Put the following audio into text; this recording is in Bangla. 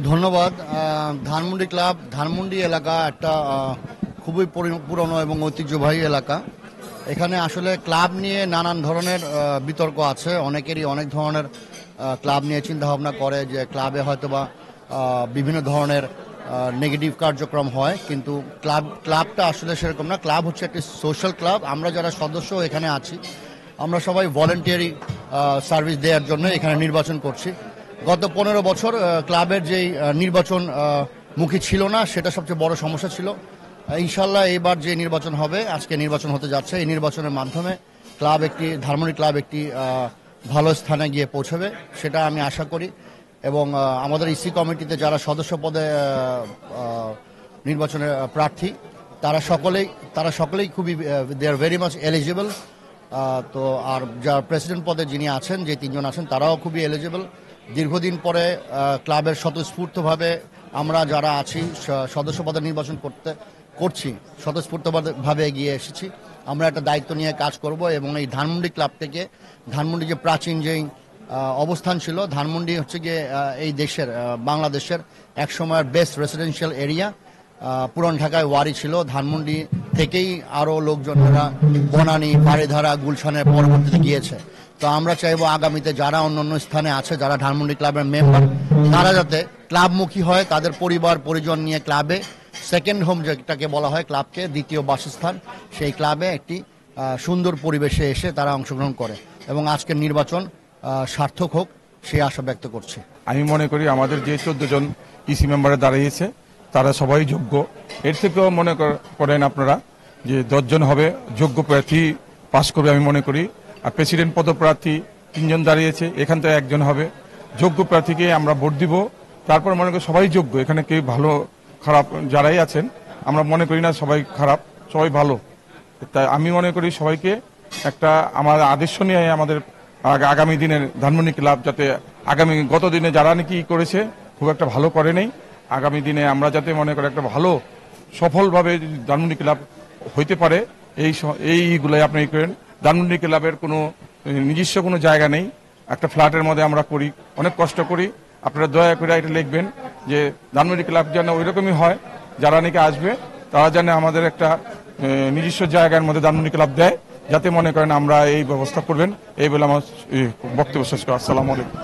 ধন্যবাদ। ধানমন্ডি ক্লাব ধানমন্ডি এলাকা একটা খুবই পুরনো এবং ঐতিহ্যবাহী এলাকা। এখানে আসলে ক্লাব নিয়ে নানান ধরনের বিতর্ক আছে। অনেকেরই অনেক ধরনের ক্লাব নিয়ে চিন্তাভাবনা করে যে ক্লাবে হয়তোবা বিভিন্ন ধরনের নেগেটিভ কার্যক্রম হয়, কিন্তু ক্লাবটা আসলে সেরকম না। ক্লাব হচ্ছে একটি সোশ্যাল ক্লাব। আমরা যারা সদস্য এখানে আছি, আমরা সবাই ভলেন্টিয়ারি সার্ভিস দেওয়ার জন্য এখানে নির্বাচন করছি। গত 15 বছর ক্লাবের যেই নির্বাচন মুখী ছিল না, সেটা সবচেয়ে বড় সমস্যা ছিল। ইনশাল্লাহ এবার যে নির্বাচন হবে, আজকে নির্বাচন হতে যাচ্ছে, এই নির্বাচনের মাধ্যমে ধানমন্ডি ক্লাব একটি ভালো স্থানে গিয়ে পৌঁছবে, সেটা আমি আশা করি। এবং আমাদের ইসি কমিটিতে যারা সদস্য পদে নির্বাচনের প্রার্থী, তারা সকলেই খুবই দে আর ভেরি মাচ এলিজিবল। তো আর যারা প্রেসিডেন্ট পদে যিনি আছেন, যে 3 জন আছেন, তারাও খুবই এলিজিবল। দীর্ঘদিন পরে ক্লাবের স্বতঃস্ফূর্তভাবে আমরা যারা আছি সদস্য পদে নির্বাচন করছি, স্বতঃস্ফূর্তভাবে এগিয়ে এসেছি। আমরা একটা দায়িত্ব নিয়ে কাজ করব এবং এই ধানমন্ডি ক্লাব থেকে ধানমন্ডি যে প্রাচীন যেই অবস্থান ছিল, ধানমন্ডি হচ্ছে গিয়ে এই দেশের বাংলাদেশের একসময়ের বেস্ট রেসিডেন্সিয়াল এরিয়া। পুরান ঢাকায় ওয়ারি ছিল। ধানমন্ডি থেকেই আরও লোকজনেরা বনানী, বাড়িধারা, গুলশানের পরবর্তীতে গিয়েছে। তো আমরা চাইবো আগামীতে যারা অন্যান্য স্থানে আছে, যারা ধানমন্ডি ক্লাবের মেম্বার, তারা যাতে ক্লাবমুখী হয়, তাদের পরিবার পরিজন নিয়ে ক্লাবে সেকেন্ড হোম, যেটাকে বলা হয় ক্লাবকে দ্বিতীয় বাসস্থান, সেই ক্লাবে একটি সুন্দর পরিবেশে এসে তারা অংশগ্রহণ করে এবং আজকের নির্বাচন সার্থক হোক সেই আশা ব্যক্ত করছি। আমি মনে করি আমাদের যে 14 জন ইসি মেম্বারে দাঁড়িয়েছে তারা সবাই যোগ্য। এর থেকেও মনে করেন আপনারা যে 10 জন হবে যোগ্য প্রার্থী পাশ করবে আমি মনে করি। আর প্রেসিডেন্ট পদপ্রার্থী 3 জন দাঁড়িয়েছে, এখান থেকে 1 জন হবে। যোগ্য প্রার্থীকে আমরা ভোট দিব। তারপর মনে করি সবাই যোগ্য, এখানে কেউ ভালো খারাপ যারাই আছেন আমরা মনে করি না সবাই খারাপ, সবাই ভালো। তাই আমি মনে করি সবাইকে একটা আমার আদর্শ নিয়ে আমাদের আগামী দিনের ধানমন্ডি ক্লাব যাতে গত দিনে যারা নাকি করেছে খুব একটা ভালো করে নেই, আগামী দিনে আমরা যাতে মনে করি একটা ভালো সফলভাবে ধানমন্ডি ক্লাব হইতে পারে, এইগুলাই আপনি করেন। ধানমন্ডি ক্লাবের কোনো নিজস্ব কোনো জায়গা নেই, একটা ফ্ল্যাটের মধ্যে আমরা করি, অনেক কষ্ট করি। আপনারা দয়া করে এটা লিখবেন যে ধানমন্ডি ক্লাব যেন ওই রকমই হয়, যারা নাকি আসবে তারা যেন আমাদের একটা নিজস্ব জায়গার মধ্যে ধানমন্ডি ক্লাব দেয়, যাতে মনে করেন আমরা এই ব্যবস্থা করবেন। এই বলে আমার বক্তব্য শেষ করি। আসসালামু আলাইকুম।